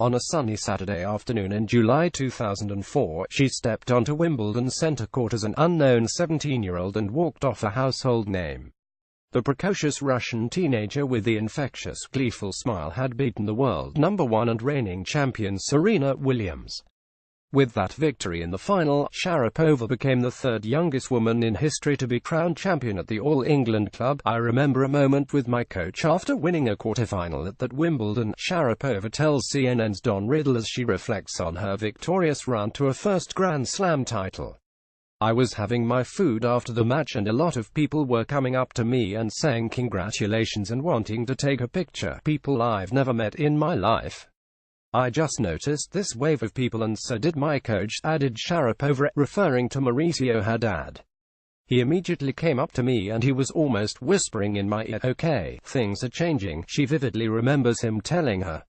On a sunny Saturday afternoon in July 2004, she stepped onto Wimbledon centre court as an unknown 17-year-old and walked off a household name. The precocious Russian teenager with the infectious, gleeful smile had beaten the world #1 and reigning champion Serena Williams. With that victory in the final, Sharapova became the third youngest woman in history to be crowned champion at the All England Club. I remember a moment with my coach after winning a quarter-final at that Wimbledon, Sharapova tells CNN's Don Riddle as she reflects on her victorious run to a first Grand Slam title. I was having my food after the match and a lot of people were coming up to me and saying congratulations and wanting to take a picture. People I've never met in my life. I just noticed this wave of people and so did my coach, added Sharapova, referring to Mauricio Haddad. He immediately came up to me and he was almost whispering in my ear, "Okay, things are changing." She vividly remembers him telling her,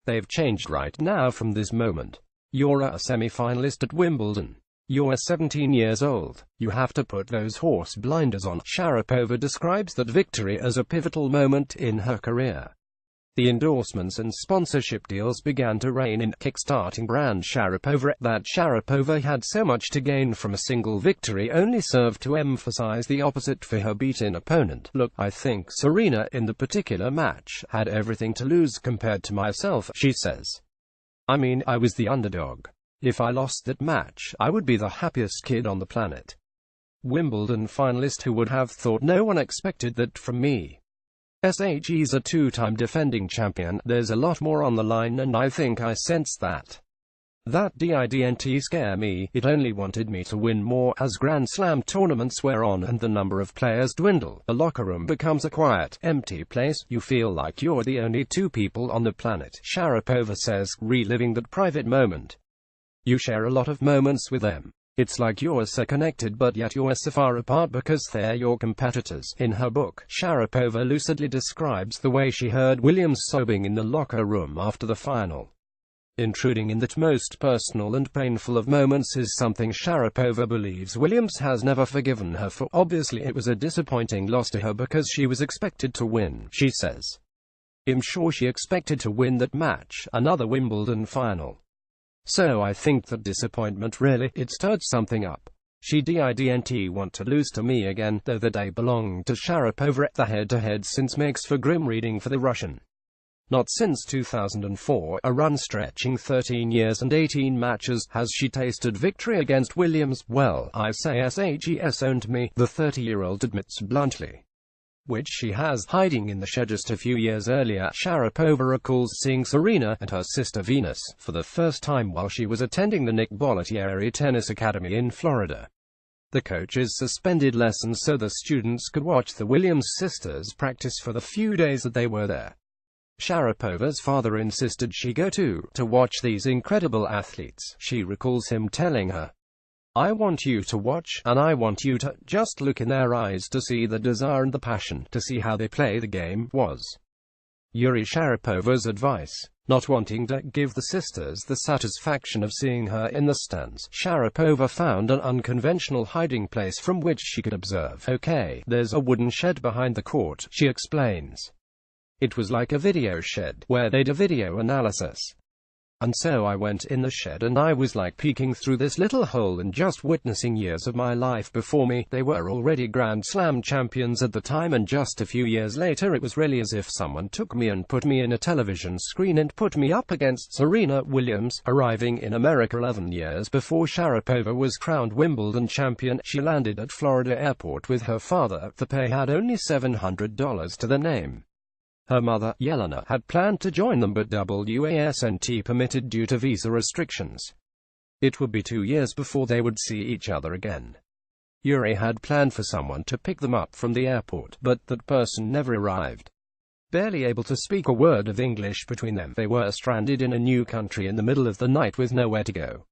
"They've changed right now from this moment. You're a semi-finalist at Wimbledon. You're 17 years old. You have to put those horse blinders on." Sharapova describes that victory as a pivotal moment in her career. The endorsements and sponsorship deals began to rain in, kickstarting brand Sharapova. That Sharapova had so much to gain from a single victory only served to emphasize the opposite for her beaten opponent. "Look, I think Serena in the particular match had everything to lose compared to myself," she says. "I mean, I was the underdog. If I lost that match, I would be the happiest kid on the planet." Wimbledon finalist: "Who would have thought? No one expected that from me. He's a two-time defending champion. There's a lot more on the line and I think I sensed that. That didn't scare me, it only wanted me to win more." As Grand Slam tournaments wear on and the number of players dwindle, the locker room becomes a quiet, empty place. You feel like you're the only two people on the planet, Sharapova says, reliving that private moment. You share a lot of moments with them. It's like you're so connected but yet you're so far apart because they're your competitors. In her book, Sharapova lucidly describes the way she heard Williams sobbing in the locker room after the final. Intruding in that most personal and painful of moments is something Sharapova believes Williams has never forgiven her for. Obviously it was a disappointing loss to her because she was expected to win, she says. "I'm sure she expected to win that match, another Wimbledon final. So I think that disappointment really, it stirred something up. She didn't want to lose to me again," though the day belonged to Sharapova. The head-to-head since makes for grim reading for the Russian. Not since 2004, a run stretching 13 years and 18 matches, has she tasted victory against Williams. "Well, I say SHES owned me," the 30-year-old admits bluntly. Which she has, hiding in the shed just a few years earlier. Sharapova recalls seeing Serena and her sister Venus for the first time while she was attending the Nick Bollettieri Tennis Academy in Florida. The coaches suspended lessons so the students could watch the Williams sisters practice for the few days that they were there. Sharapova's father insisted she go to watch these incredible athletes. She recalls him telling her, "I want you to watch, and I want you to just look in their eyes to see the desire and the passion, to see how they play the game," was Yuri Sharapova's advice. Not wanting to give the sisters the satisfaction of seeing her in the stands, Sharapova found an unconventional hiding place from which she could observe. "Okay, there's a wooden shed behind the court," she explains. "It was like a video shed, where they do video analysis. And so I went in the shed and I was like peeking through this little hole and just witnessing years of my life before me. They were already Grand Slam champions at the time and just a few years later it was really as if someone took me and put me in a television screen and put me up against Serena Williams." Arriving in America 11 years before Sharapova was crowned Wimbledon champion, she landed at Florida Airport with her father. The pay had only $700 to the name. Her mother, Yelena, had planned to join them but wasn't permitted due to visa restrictions. It would be 2 years before they would see each other again. Yuri had planned for someone to pick them up from the airport, but that person never arrived. Barely able to speak a word of English between them, they were stranded in a new country in the middle of the night with nowhere to go.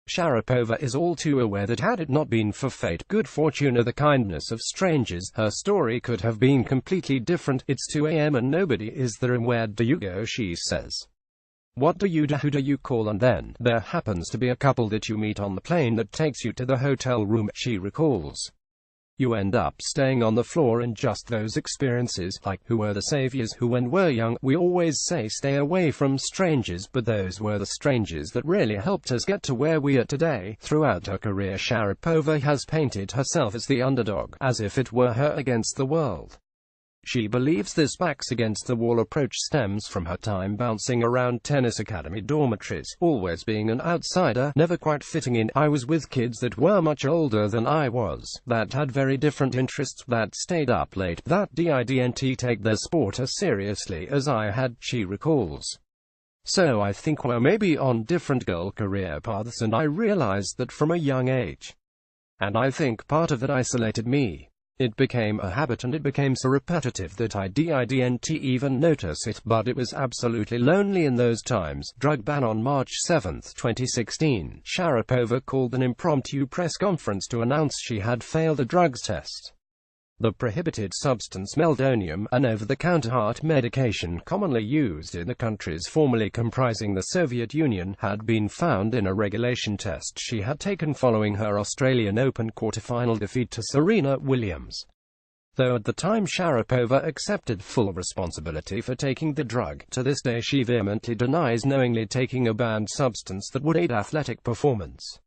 Sharapova is all too aware that had it not been for fate, good fortune or the kindness of strangers, her story could have been completely different. "It's 2 a.m. and nobody is there and where do you go?" she says. "What do you do? Who do you call?" And then, there happens to be a couple that you meet on the plane that takes you to the hotel room, she recalls. You end up staying on the floor in just those experiences, like, who were the saviors who when we're young, we always say stay away from strangers, but those were the strangers that really helped us get to where we are today. Throughout her career, Sharapova has painted herself as the underdog, as if it were her against the world. She believes this backs against the wall approach stems from her time bouncing around tennis academy dormitories, always being an outsider, never quite fitting in. I was with kids that were much older than I was, that had very different interests, that stayed up late, that didn't take their sport as seriously as I had, she recalls. So I think we're maybe on different girl career paths, and I realized that from a young age. And I think part of that isolated me. It became a habit and it became so repetitive that I didn't even notice it, but it was absolutely lonely in those times. Drug ban on March 7, 2016. Sharapova called an impromptu press conference to announce she had failed a drugs test. The prohibited substance meldonium, an over-the-counter heart medication commonly used in the countries formerly comprising the Soviet Union, had been found in a regulation test she had taken following her Australian Open quarter-final defeat to Serena Williams. Though at the time Sharapova accepted full responsibility for taking the drug, to this day she vehemently denies knowingly taking a banned substance that would aid athletic performance.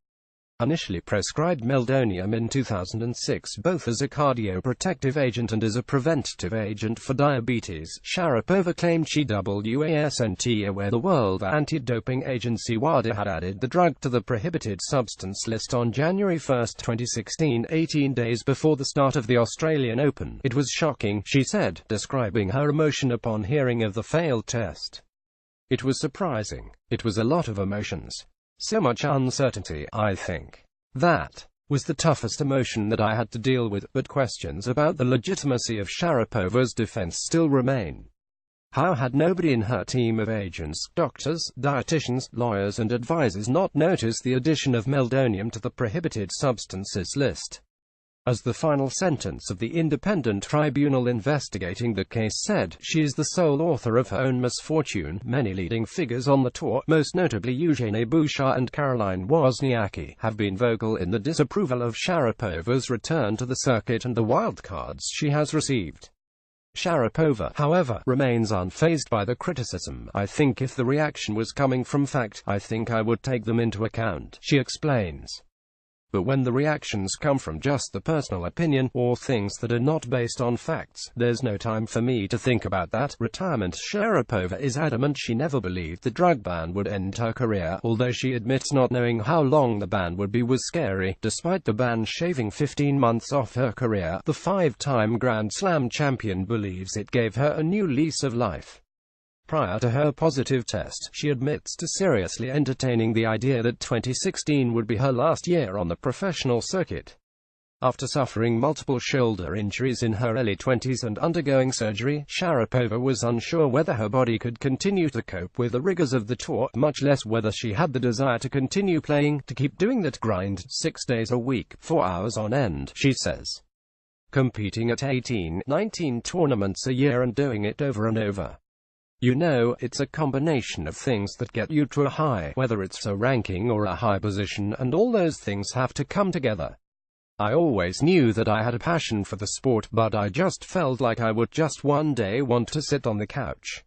Initially prescribed meldonium in 2006 both as a cardioprotective agent and as a preventative agent for diabetes, Sharapova claimed she wasn't aware the World Anti-Doping Agency WADA had added the drug to the prohibited substance list on January 1, 2016, 18 days before the start of the Australian Open. It was shocking, she said, describing her emotion upon hearing of the failed test. It was surprising. It was a lot of emotions. So much uncertainty. I think that was the toughest emotion that I had to deal with, but questions about the legitimacy of Sharapova's defense still remain. How had nobody in her team of agents, doctors, dietitians, lawyers and advisors not noticed the addition of meldonium to the prohibited substances list? As the final sentence of the independent tribunal investigating the case said, she is the sole author of her own misfortune. Many leading figures on the tour, most notably Eugenie Bouchard and Caroline Wozniacki, have been vocal in the disapproval of Sharapova's return to the circuit and the wildcards she has received. Sharapova, however, remains unfazed by the criticism. I think if the reaction was coming from fact, I think I would take them into account, she explains. But when the reactions come from just the personal opinion, or things that are not based on facts, there's no time for me to think about that. Retirement. Sharapova is adamant she never believed the drug ban would end her career, although she admits not knowing how long the ban would be was scary. Despite the ban shaving 15 months off her career, the five-time Grand Slam champion believes it gave her a new lease of life. Prior to her positive test, she admits to seriously entertaining the idea that 2016 would be her last year on the professional circuit. After suffering multiple shoulder injuries in her early 20s and undergoing surgery, Sharapova was unsure whether her body could continue to cope with the rigors of the tour, much less whether she had the desire to continue playing, to keep doing that grind, 6 days a week, 4 hours on end, she says. Competing at 18, 19 tournaments a year and doing it over and over. You know, it's a combination of things that get you to a high, whether it's a ranking or a high position, and all those things have to come together. I always knew that I had a passion for the sport, but I just felt like I would just one day want to sit on the couch.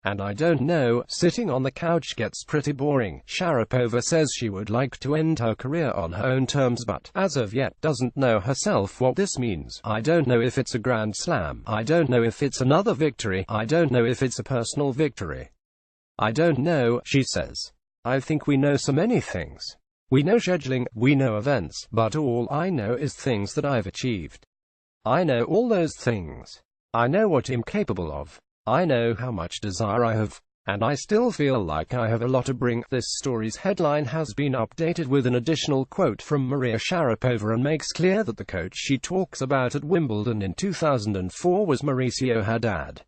And I don't know, sitting on the couch gets pretty boring. Sharapova says she would like to end her career on her own terms, but, as of yet, doesn't know herself what this means. I don't know if it's a Grand Slam. I don't know if it's another victory. I don't know if it's a personal victory. I don't know, she says. I think we know so many things. We know scheduling, we know events, but all I know is things that I've achieved. I know all those things. I know what I'm capable of. I know how much desire I have, and I still feel like I have a lot to bring. This story's headline has been updated with an additional quote from Maria Sharapova and makes clear that the coach she talks about at Wimbledon in 2004 was Mauricio Haddad.